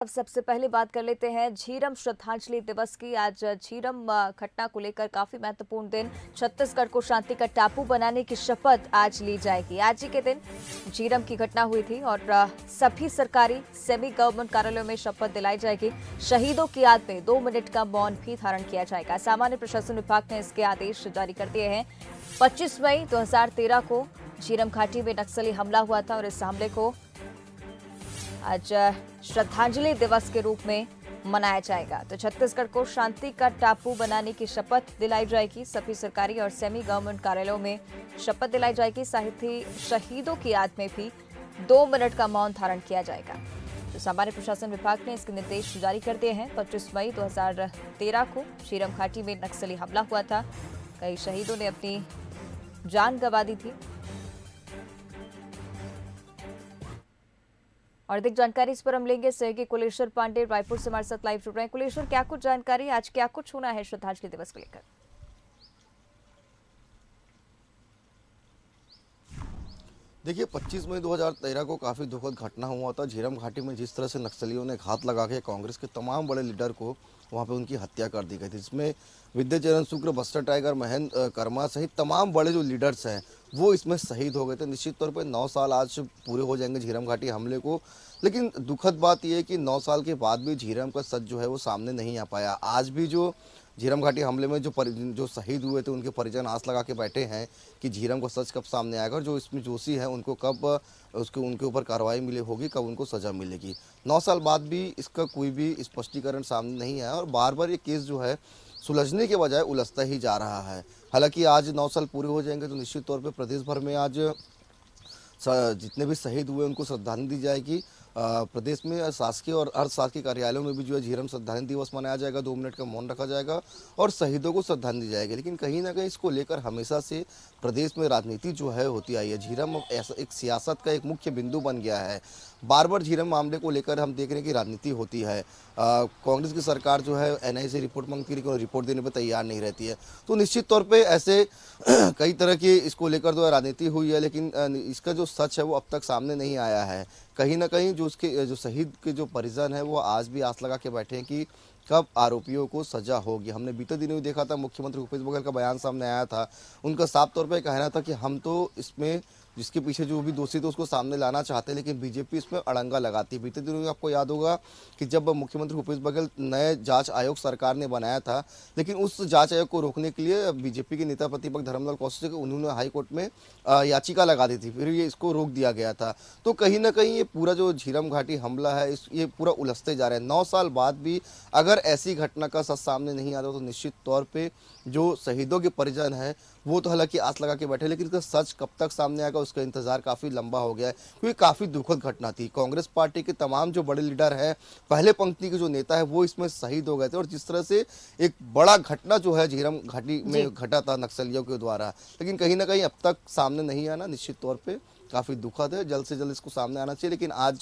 अब सबसे पहले बात कर लेते हैं झीरम श्रद्धांजलि दिवस की। आज झीरम घटना को लेकर काफी महत्वपूर्ण दिन। छत्तीसगढ़ को शांति का टापू बनाने की शपथ आज ली जाएगी। आज ही के दिन झीरम की घटना हुई थी और सभी सरकारी सेमी गवर्नमेंट कार्यालयों में शपथ दिलाई जाएगी। शहीदों की याद में 2 मिनट का मौन भी धारण किया जाएगा। सामान्य प्रशासन विभाग ने इसके आदेश जारी कर दिए हैं। 25 मई 2013 को झीरम घाटी में नक्सली हमला हुआ था और इस हमले को आज श्रद्धांजलि दिवस के रूप में मनाया जाएगा। तो छत्तीसगढ़ को शांति का टापू बनाने की शपथ दिलाई जाएगी। सभी सरकारी और सेमी गवर्नमेंट कार्यालयों में शपथ दिलाई जाएगी। साथ ही शहीदों की याद में भी 2 मिनट का मौन धारण किया जाएगा। तो सामान्य प्रशासन विभाग ने इसके निर्देश जारी कर दिए हैं। 25 मई 2013 को झीरम घाटी में नक्सली हमला हुआ था। कई शहीदों ने अपनी जान गंवा दी थी। और अधिक जानकारी इस पर हम लेंगे सहयोगी कुलेश्वर पांडे रायपुर से हमारे साथ लाइव जुड़ रहे हैं। कुलेश्वर, क्या कुछ जानकारी, आज क्या कुछ होना है श्रद्धांजलि दिवस को लेकर? देखिए, 25 मई 2013 को काफ़ी दुखद घटना हुआ था। झीरम घाटी में जिस तरह से नक्सलियों ने घात लगा के कांग्रेस के तमाम बड़े लीडर को वहां पे उनकी हत्या कर दी गई थी, जिसमें विद्याचरण शुक्ल, बस्तर टाइगर, महेंद्र कर्मा सहित तमाम बड़े जो लीडर्स हैं वो इसमें शहीद हो गए थे। निश्चित तौर पे 9 साल आज पूरे हो जाएंगे झीरम घाटी हमले को, लेकिन दुखद बात यह है कि 9 साल के बाद भी झीरम का सच जो है वो सामने नहीं आ पाया। आज भी जो झीरम घाटी हमले में जो शहीद हुए थे उनके परिजन आस लगा के बैठे हैं कि झीरम का सच कब सामने आएगा और जो इसमें दोषी है उनको कब उनके ऊपर कार्रवाई मिले होगी, कब उनको सजा मिलेगी। 9 साल बाद भी इसका कोई भी स्पष्टीकरण सामने नहीं आया और बार बार ये केस जो है सुलझने के बजाय उलझता ही जा रहा है। हालांकि आज 9 साल पूरे हो जाएंगे तो निश्चित तौर पर प्रदेश भर में आज जितने भी शहीद हुए उनको श्रद्धांजलि दी जाएगी। प्रदेश में शासकीय और अर्ध शासकीय कार्यालयों में भी जो है झीरम श्रद्धांजलि दिवस मनाया जाएगा। 2 मिनट का मौन रखा जाएगा और शहीदों को श्रद्धांजलि दी जाएगी। लेकिन कहीं ना कहीं इसको लेकर हमेशा से प्रदेश में राजनीति जो है होती आई है। झीरम ऐसा एक सियासत का एक मुख्य बिंदु बन गया है। बार बार झीरम मामले को लेकर हम देख रहे हैं कि राजनीति होती है। कांग्रेस की सरकार जो है एनआईए से रिपोर्ट मांगती है लेकिन रिपोर्ट देने पर तैयार नहीं रहती है। तो निश्चित तौर पे ऐसे कई तरह की इसको लेकर जो राजनीति हुई है, लेकिन इसका जो सच है वो अब तक सामने नहीं आया है। कहीं ना कहीं जो शहीद के जो परिजन है वो आज भी आस लगा के बैठे हैं कि कब आरोपियों को सजा होगी। हमने बीते दिनों ही देखा था, मुख्यमंत्री भूपेश बघेल का बयान सामने आया था। उनका साफ तौर पर कहना था कि हम तो इसमें जिसके पीछे जो भी दोषी थे उसको सामने लाना चाहते हैं, लेकिन बीजेपी इसमें अड़ंगा लगाती है। बीते दिनों में आपको याद होगा कि जब मुख्यमंत्री भूपेश बघेल नए जांच आयोग सरकार ने बनाया था, लेकिन उस जांच आयोग को रोकने के लिए बीजेपी के नेता प्रतिपक्ष धर्मलाल कौशिक उन्होंने हाईकोर्ट में याचिका लगा दी थी, फिर ये इसको रोक दिया गया था। तो कहीं ना कहीं ये पूरा जो झीरम घाटी हमला है ये पूरा उलझते जा रहे हैं। 9 साल बाद भी अगर ऐसी घटना का सच सामने नहीं आता तो निश्चित तौर पर जो शहीदों के परिजन हैं वो तो हालांकि आस लगा के बैठे, लेकिन इसका सच कब तक सामने आएगा उसका इंतजार काफ़ी लंबा हो गया है, क्योंकि काफ़ी दुखद घटना थी। कांग्रेस पार्टी के तमाम जो बड़े लीडर हैं, पहले पंक्ति के जो नेता है वो इसमें शहीद हो गए थे और जिस तरह से एक बड़ा घटना जो है झीरम घाटी में घटा था नक्सलियों के द्वारा, लेकिन कहीं ना कहीं अब तक सामने नहीं आना निश्चित तौर पर काफ़ी दुखद है। जल्द से जल्द इसको सामने आना चाहिए। लेकिन आज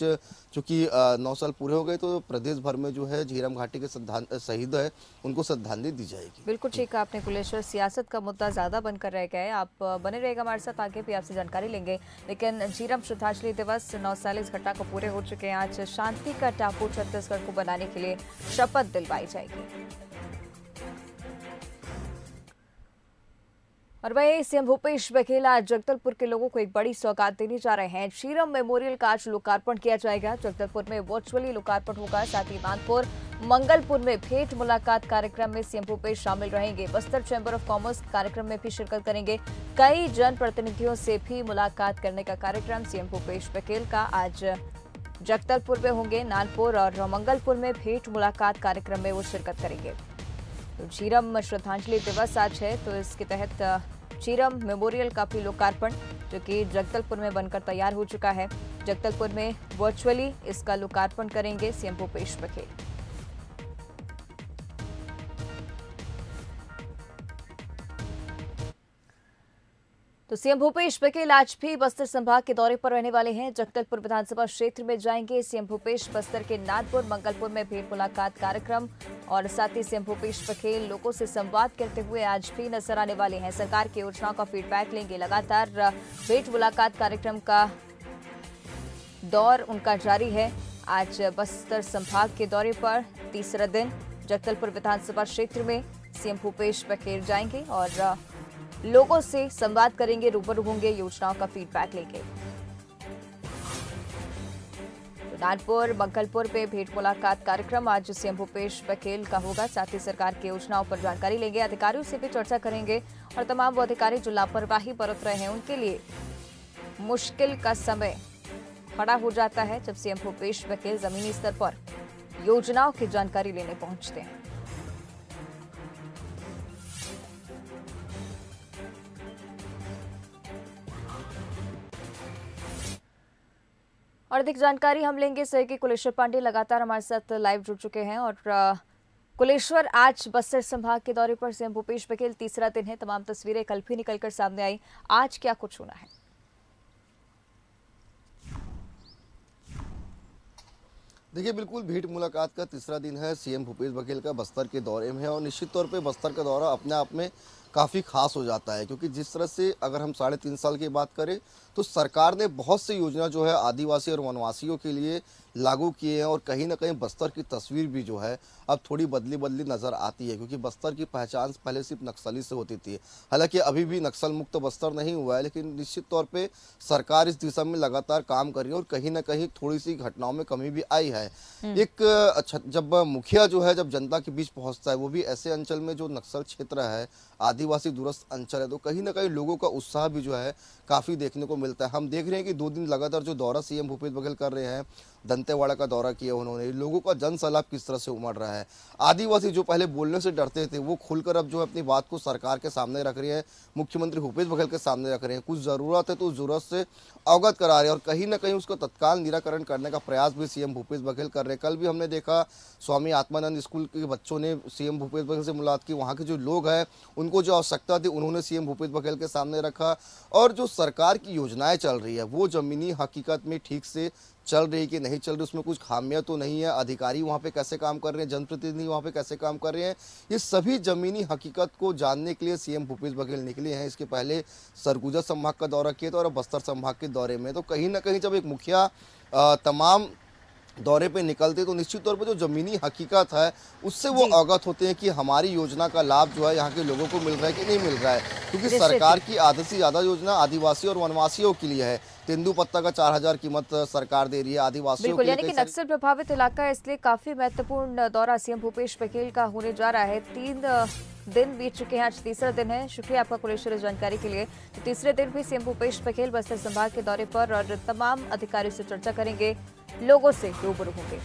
चूंकि 9 साल पूरे हो गए तो प्रदेश भर में जो है झीरम घाटी के शहीद है उनको श्रद्धांजलि दी जाएगी। बिल्कुल ठीक कहा आपने कुलेश्वर, सियासत का मुद्दा ज्यादा बनकर रह गया है। आप बने रहेगा हमारे साथ, आगे भी आपसे जानकारी लेंगे। लेकिन झीरम श्रद्धांजलि दिवस 9 साल इस घटना को पूरे हो चुके हैं। आज शांति का टापू छत्तीसगढ़ को बनाने के लिए शपथ दिलवाई जाएगी। और वही सीएम भूपेश बघेल आज जगदलपुर के लोगों को एक बड़ी सौगात देने जा रहे हैं। झीरम मेमोरियल का आज लोकार्पण किया जाएगा। जगदलपुर में वर्चुअली लोकार्पण होगा। साथ ही मानपुर, मंगलपुर में भेंट मुलाकात कार्यक्रम में सीएम भूपेश शामिल रहेंगे। बस्तर चैंबर ऑफ कॉमर्स कार्यक्रम में भी शिरकत करेंगे। कई जनप्रतिनिधियों से भी मुलाकात करने का कार्यक्रम सीएम भूपेश बघेल का आज जगदलपुर में होंगे। नानपुर और मंगलपुर में भेंट मुलाकात कार्यक्रम में वो शिरकत करेंगे। तो झीरम श्रद्धांजलि दिवस आज है, तो इसके तहत झीरम मेमोरियल का भी लोकार्पण जो कि जगदलपुर में बनकर तैयार हो चुका है। जगदलपुर में वर्चुअली इसका लोकार्पण करेंगे सीएम भूपेश बघेल। तो सीएम भूपेश बघेल आज भी बस्तर संभाग के दौरे पर रहने वाले हैं। जगदलपुर विधानसभा क्षेत्र में जाएंगे सीएम भूपेश। बस्तर के नागपुर, मंगलपुर में भेंट मुलाकात कार्यक्रम और साथ ही सीएम भूपेश बघेल लोगों से संवाद करते हुए आज भी नजर आने वाले हैं। सरकार की योजनाओं का फीडबैक लेंगे। लगातार भेंट मुलाकात कार्यक्रम का दौर उनका जारी है। आज बस्तर संभाग के दौरे पर तीसरा दिन जगदलपुर विधानसभा क्षेत्र में सीएम भूपेश बघेल जाएंगे और लोगों से संवाद करेंगे, रूबरू होंगे, योजनाओं का फीडबैक लेंगे। नागपुर मंगलपुर पे भेंट मुलाकात कार्यक्रम आज सीएम भूपेश बघेल का होगा। साथ ही सरकार की योजनाओं पर जानकारी लेंगे, अधिकारियों से भी चर्चा करेंगे और तमाम वो अधिकारी जो लापरवाही बरत रहे हैं उनके लिए मुश्किल का समय खड़ा हो जाता है जब सीएम भूपेश बघेल जमीनी स्तर पर योजनाओं की जानकारी लेने पहुंचते हैं। और अधिक जानकारी हम लेंगे। सहयोगी कुलेश्वर पांडे लगातार हमारे साथ लाइव जुड़ चुके हैं। और कुलेश्वर, आज बस्तर संभाग के दौरे पर सीएम भूपेश बघेल, तीसरा दिन है, तमाम तस्वीरें कल भी निकलकर सामने आई, आज क्या कुछ होना है? देखिए, बिल्कुल भेंट मुलाकात का तीसरा दिन है। सीएम भूपेश बघेल का बस्तर के दौरे में है और निश्चित तौर पे बस्तर का दौरा अपने आप में काफ़ी खास हो जाता है, क्योंकि जिस तरह से अगर हम 3.5 साल की बात करें तो सरकार ने बहुत सी योजना जो है आदिवासी और वनवासियों के लिए लागू किए हैं और कहीं ना कहीं बस्तर की तस्वीर भी जो है अब थोड़ी बदली नज़र आती है, क्योंकि बस्तर की पहचान पहले सिर्फ नक्सली से होती थी। हालांकि अभी भी नक्सल मुक्त बस्तर नहीं हुआ है, लेकिन निश्चित तौर पे सरकार इस दिशा में लगातार काम कर रही है और कहीं ना कहीं थोड़ी सी घटनाओं में कमी भी आई है। जब मुखिया जो है जब जनता के बीच पहुंचता है, वो भी ऐसे अंचल में जो नक्सल क्षेत्र है, आदिवासी दूरस्थ अंचल है, तो कहीं ना कहीं लोगों का उत्साह भी जो है काफ़ी देखने को मिलता है। हम देख रहे हैं कि 2 दिन लगातार जो दौरा सीएम भूपेश बघेल कर रहे हैं, दंतेवाड़ा का दौरा किया उन्होंने, लोगों का जन सैलाब किस तरह से उमड़ रहा है। आदिवासी जो पहले बोलने से डरते थे वो खुलकर अब जो है अपनी बात को सरकार के सामने रख रहे हैं, मुख्यमंत्री भूपेश बघेल के सामने रख रहे हैं। कुछ ज़रूरत है तो उस ज़रूरत से अवगत करा रहे हैं और कहीं ना कहीं उसका तत्काल निराकरण करने का प्रयास भी सीएम भूपेश बघेल कर रहे हैं। कल भी हमने देखा स्वामी आत्मानंद स्कूल के बच्चों ने सीएम भूपेश बघेल से मुलाकात की, वहाँ के जो लोग हैं उनको जो आवश्यकता थी उन्होंने सीएम भूपेश बघेल के सामने रखा। और जो सरकार की योजनाएं चल रही है वो ज़मीनी हकीकत में ठीक से चल रही कि नहीं चल रही, उसमें कुछ खामियां तो नहीं है, अधिकारी वहाँ पे कैसे काम कर रहे हैं, जनप्रतिनिधि वहाँ पे कैसे काम कर रहे हैं, ये सभी ज़मीनी हकीकत को जानने के लिए सीएम भूपेश बघेल निकले हैं। इसके पहले सरगुजा संभाग का दौरा किया था और अब बस्तर संभाग के दौरे में, तो कहीं ना कहीं जब एक मुखिया तमाम दौरे पे निकलते तो निश्चित तौर पर जो ज़मीनी हकीकत है उससे वो अवगत होते हैं कि हमारी योजना का लाभ जो है यहाँ के लोगों को मिल रहा है कि नहीं मिल रहा है, क्योंकि सरकार की आधे से ज़्यादा योजना आदिवासी और वनवासियों के लिए है। तेंदुपत्ता का 4000 कीमत सरकार दे रही है आदिवासियों के लिए। यानी कि नक्सल प्रभावित इलाका है, इसलिए काफी महत्वपूर्ण दौरा सीएम भूपेश बघेल का होने जा रहा है। 3 दिन बीत चुके हैं, आज तीसरा दिन है। शुक्रिया आपका कुलेश्वर इस जानकारी के लिए। तो तीसरे दिन भी सीएम भूपेश बघेल बस्तर संभाग के दौरे पर और तमाम अधिकारियों से चर्चा करेंगे, लोगों से रूबरू होंगे।